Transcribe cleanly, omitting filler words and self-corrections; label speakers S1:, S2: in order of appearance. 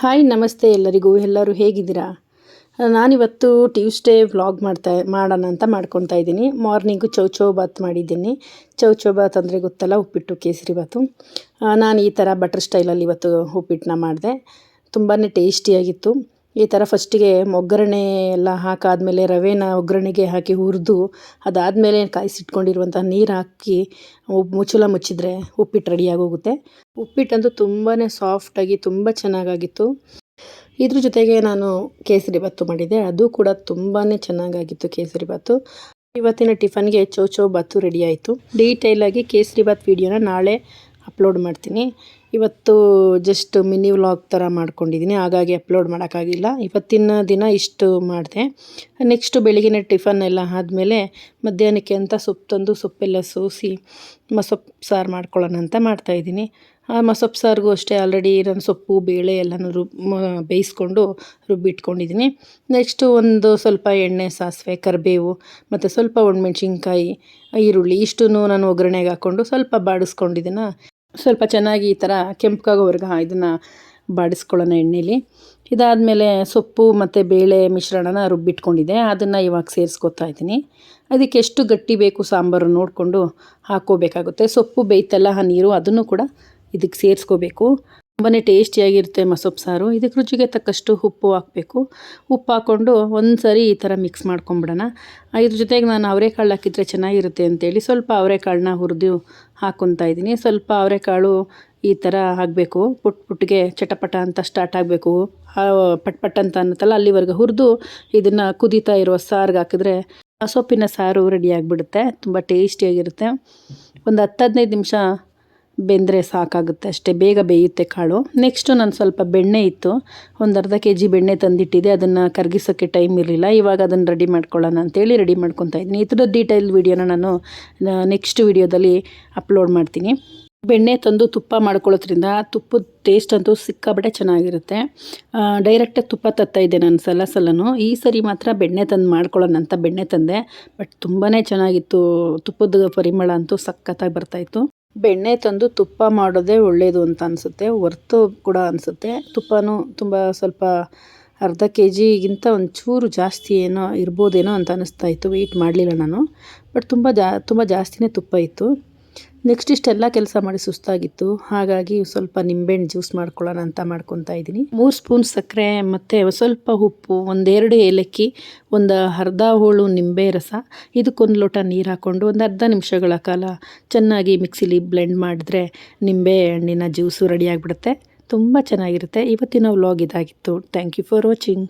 S1: Hi ನಮಸ್ತೆ ಎಲ್ಲರಿಗೂ. ಎಲ್ಲರೂ ಹೇಗಿದ್ದೀರಾ? ನಾನಿವತ್ತು ಟ್ಯೂಸ್ಡೇ ವ್ಲಾಗ್ ಮಾಡೋಣ ಅಂತ ಮಾಡ್ಕೊತಾ ಇದ್ದೀನಿ. ಮಾರ್ನಿಂಗು ಚೌ ಬಾತ್ ಮಾಡಿದ್ದೀನಿ. ಚೌ ಬಾತ್ ಅಂದರೆ ಗೊತ್ತಲ್ಲ, ಉಪ್ಪಿಟ್ಟು ಕೇಸರಿ ಬಾತು. ನಾನು ಈ ಥರ ಬಟರ್ ಸ್ಟೈಲಲ್ಲಿ ಇವತ್ತು ಉಪ್ಪಿಟ್ಟನ್ನ ಮಾಡಿದೆ. ತುಂಬಾ ಟೇಸ್ಟಿಯಾಗಿತ್ತು. ಈ ಥರ ಫಸ್ಟಿಗೆ ಒಗ್ಗರಣೆ ಎಲ್ಲ ಹಾಕಾದ್ಮೇಲೆ ರವೆನ ಒಗ್ಗರಣೆಗೆ ಹಾಕಿ ಹುರಿದು ಅದಾದಮೇಲೆ ಕಾಯಿಸಿಟ್ಕೊಂಡಿರುವಂಥ ನೀರು ಹಾಕಿ ಮುಚ್ಚಳ ಮುಚ್ಚಿದ್ರೆ ಉಪ್ಪಿಟ್ಟು ರೆಡಿಯಾಗೋಗುತ್ತೆ. ಉಪ್ಪಿಟ್ಟಂತೂ ತುಂಬಾ ಸಾಫ್ಟಾಗಿ ತುಂಬ ಚೆನ್ನಾಗಾಗಿತ್ತು. ಇದ್ರ ಜೊತೆಗೆ ನಾನು ಕೇಸರಿ ಬಾತು ಮಾಡಿದ್ದೆ, ಅದು ಕೂಡ ತುಂಬಾ ಚೆನ್ನಾಗಾಗಿತ್ತು ಕೇಸರಿ ಬಾತು. ಇವತ್ತಿನ ಟಿಫನ್ಗೆ ಚೌ ಬಾತು ರೆಡಿ ಆಯಿತು. ಡೀಟೇಲಾಗಿ ಕೇಸರಿ ಬಾತ್ ವೀಡಿಯೋನ ನಾಳೆ ಅಪ್ಲೋಡ್ ಮಾಡ್ತೀನಿ. ಇವತ್ತು ಜಸ್ಟ್ ಮಿನಿ ವ್ಲಾಗ್ ಥರ ಮಾಡ್ಕೊಂಡಿದ್ದೀನಿ, ಹಾಗಾಗಿ ಅಪ್ಲೋಡ್ ಮಾಡೋಕ್ಕಾಗಿಲ್ಲ. ಇವತ್ತಿನ ದಿನ ಇಷ್ಟು ಮಾಡಿದೆ. ನೆಕ್ಸ್ಟು ಬೆಳಗಿನ ಟಿಫನ್ ಎಲ್ಲ ಆದಮೇಲೆ ಮಧ್ಯಾಹ್ನಕ್ಕೆ ಅಂತ ಸೊಪ್ಪು ತಂದು ಸೊಪ್ಪೆಲ್ಲ ಸೋಸಿ ಮಸೊಪ್ಪು ಸಾರು ಮಾಡ್ಕೊಳ್ಳೋಣ ಅಂತ ಮಾಡ್ತಾಯಿದ್ದೀನಿ. ಆ ಮಸೊಪ್ಪು ಸಾರಿಗೂ ಅಷ್ಟೇ ಆಲ್ರೆಡಿ ನಾನು ಸೊಪ್ಪು ಬೇಳೆ ಎಲ್ಲನೂ ಬೇಯಿಸ್ಕೊಂಡು ರುಬ್ಬಿಟ್ಕೊಂಡಿದ್ದೀನಿ. ನೆಕ್ಸ್ಟು ಒಂದು ಸ್ವಲ್ಪ ಎಣ್ಣೆ, ಸಾಸಿವೆ, ಕರಿಬೇವು ಮತ್ತು ಸ್ವಲ್ಪ ಒಣಮೆಣ್ಸಿನ್ಕಾಯಿ, ಈರುಳ್ಳಿ ಇಷ್ಟನ್ನು ನಾನು ಒಗ್ಗರಣೆಗೆ ಹಾಕ್ಕೊಂಡು ಸ್ವಲ್ಪ ಬಾಡಿಸ್ಕೊಂಡಿದ್ದೀನಿ. ಸ್ವಲ್ಪ ಚೆನ್ನಾಗಿ ಈ ಥರ ಕೆಂಪಗಾಗೋವರೆಗೆ ಇದನ್ನು ಬಾಡಿಸ್ಕೊಳ್ಳೋಣ ಎಣ್ಣೆಲಿ. ಇದಾದಮೇಲೆ ಸೊಪ್ಪು ಮತ್ತು ಬೇಳೆ ಮಿಶ್ರಣನ ರುಬ್ಬಿಟ್ಕೊಂಡಿದ್ದೆ, ಅದನ್ನು ಇವಾಗ ಸೇರಿಸ್ಕೊತಾ ಇದ್ದೀನಿ. ಅದಕ್ಕೆ ಎಷ್ಟು ಗಟ್ಟಿ ಬೇಕು ಸಾಂಬಾರು ನೋಡಿಕೊಂಡು ಹಾಕ್ಕೋಬೇಕಾಗುತ್ತೆ. ಸೊಪ್ಪು ಬೇಯ್ತಲ್ಲ ಆ ನೀರು, ಅದನ್ನು ಕೂಡ ಇದಕ್ಕೆ ಸೇರಿಸ್ಕೋಬೇಕು. ತುಂಬಾ ಟೇಸ್ಟಿಯಾಗಿರುತ್ತೆ ಮಸೊಪ್ಪು ಸಾರು. ಇದಕ್ಕೆ ರುಚಿಗೆ ತಕ್ಕಷ್ಟು ಉಪ್ಪು ಹಾಕಬೇಕು. ಉಪ್ಪು ಹಾಕ್ಕೊಂಡು ಒಂದು ಸರಿ ಈ ಥರ ಮಿಕ್ಸ್ ಮಾಡ್ಕೊಂಬಿಡೋಣ. ಇದ್ರ ಜೊತೆಗೆ ನಾನು ಅವರೆಕಾಳು ಹಾಕಿದರೆ ಚೆನ್ನಾಗಿರುತ್ತೆ ಅಂತೇಳಿ ಸ್ವಲ್ಪ ಅವರೆಕಾಳನ್ನ ಹುರಿದು ಹಾಕ್ಕೊತಾ ಇದ್ದೀನಿ. ಸ್ವಲ್ಪ ಅವರೆಕಾಳು ಈ ಥರ ಆಗಬೇಕು, ಪುಟ್ಟಿಗೆ ಚಟಪಟ ಅಂತ ಸ್ಟಾರ್ಟ್ ಆಗಬೇಕು, ಪಟ್ ಅಂತ ಅನ್ನತ್ತಲ್ಲ, ಅಲ್ಲಿವರೆಗೆ ಹುರಿದು ಇದನ್ನು ಕುದೀತಾ ಇರುವ ಸಾರಿಗೆ ಹಾಕಿದ್ರೆ ಸೊಪ್ಪಿನ ಸಾರು ರೆಡಿ ಆಗಿಬಿಡುತ್ತೆ. ತುಂಬ ಟೇಸ್ಟಿಯಾಗಿರುತ್ತೆ. ಒಂದು 10-15 ನಿಮಿಷ ಬೆಂದರೆ ಸಾಕಾಗುತ್ತೆ ಅಷ್ಟೇ, ಬೇಗ ಬೇಯುತ್ತೆ ಕಾಳು. ನೆಕ್ಸ್ಟು ನಾನು ಸ್ವಲ್ಪ ಬೆಣ್ಣೆ ಇತ್ತು, ಒಂದು ಅರ್ಧ kg ಬೆಣ್ಣೆ ತಂದಿಟ್ಟಿದ್ದೆ. ಅದನ್ನು ಕರಗಿಸೋಕ್ಕೆ ಟೈಮ್ ಇರಲಿಲ್ಲ. ಇವಾಗ ಅದನ್ನು ರೆಡಿ ಮಾಡ್ಕೊಳ್ಳೋಣ ಅಂತೇಳಿ ರೆಡಿ ಮಾಡ್ಕೊತಾ ಇದ್ದೀನಿ. ಈ ಥರದ ಡೀಟೇಲ್ ವೀಡಿಯೋನ ನಾನು ನೆಕ್ಸ್ಟ್ ವೀಡಿಯೋದಲ್ಲಿ ಅಪ್ಲೋಡ್ ಮಾಡ್ತೀನಿ. ಬೆಣ್ಣೆ ತಂದು ತುಪ್ಪ ಮಾಡ್ಕೊಳ್ಳೋದ್ರಿಂದ ತುಪ್ಪದ ಟೇಸ್ಟ್ ಅಂತೂ ಸಿಕ್ಕಾಬಟ್ಟೆ ಚೆನ್ನಾಗಿರುತ್ತೆ. ಡೈರೆಕ್ಟಾಗಿ ತುಪ್ಪ ತರ್ತಾಯಿದ್ದೆ ನಾನು ಸಲನೂ. ಈ ಸರಿ ಮಾತ್ರ ಬೆಣ್ಣೆ ತಂದು ಮಾಡ್ಕೊಳ್ಳೋಣ ಅಂತ ಬೆಣ್ಣೆ ತಂದೆ. ಬಟ್ ತುಂಬಾ ಚೆನ್ನಾಗಿತ್ತು. ತುಪ್ಪದ ಪರಿಮಳ ಅಂತೂ ಸಖತ್ತಾಗಿ ಬರ್ತಾಯಿತ್ತು. ಬೆಣ್ಣೆ ತಂದು ತುಪ್ಪ ಮಾಡೋದೇ ಒಳ್ಳೆಯದು ಅಂತ ಅನಿಸುತ್ತೆ, ವರ್ತು ಕೂಡ ಅನಿಸುತ್ತೆ. ತುಪ್ಪನೂ ತುಂಬ ಸ್ವಲ್ಪ ಅರ್ಧ kgಗಿಂತ ಒಂಚೂರು ಜಾಸ್ತಿ ಏನೋ ಇರ್ಬೋದೇನೋ ಅಂತ ಅನ್ನಿಸ್ತಾ ಇತ್ತು. ವೆಯ್ಟ್ ಮಾಡಲಿಲ್ಲ ನಾನು, ಬಟ್ ತುಂಬ ಜಾಸ್ತಿನೇ ತುಪ್ಪ ಇತ್ತು. ನೆಕ್ಸ್ಟ್ ಇಷ್ಟೆಲ್ಲ ಕೆಲಸ ಮಾಡಿ ಸುಸ್ತಾಗಿತ್ತು, ಹಾಗಾಗಿ ಸ್ವಲ್ಪ ನಿಂಬೆಹಣ್ಣು ಜ್ಯೂಸ್ ಮಾಡ್ಕೊಳ್ಳೋಣ ಅಂತ ಮಾಡ್ಕೊತಾ ಇದ್ದೀನಿ. 3 ಸ್ಪೂನ್ ಸಕ್ಕರೆ ಮತ್ತು ಸ್ವಲ್ಪ ಉಪ್ಪು, 1-2 ಏಲಕ್ಕಿ, ಒಂದು ಅರ್ಧ ಹೋಳು ನಿಂಬೆ ರಸ, ಇದಕ್ಕೊಂದು ಲೋಟ ನೀರು ಹಾಕ್ಕೊಂಡು ಒಂದು ಅರ್ಧ ನಿಮಿಷಗಳ ಕಾಲ ಚೆನ್ನಾಗಿ ಮಿಕ್ಸಿಲಿ ಬ್ಲೆಂಡ್ ಮಾಡಿದ್ರೆ ನಿಂಬೆ ಹಣ್ಣಿನ ಜ್ಯೂಸು ರೆಡಿಯಾಗಿಬಿಡುತ್ತೆ. ತುಂಬ ಚೆನ್ನಾಗಿರುತ್ತೆ. ಇವತ್ತಿನ ವ್ಲಾಗ್ ಇದಾಗಿತ್ತು. Thank you for watching.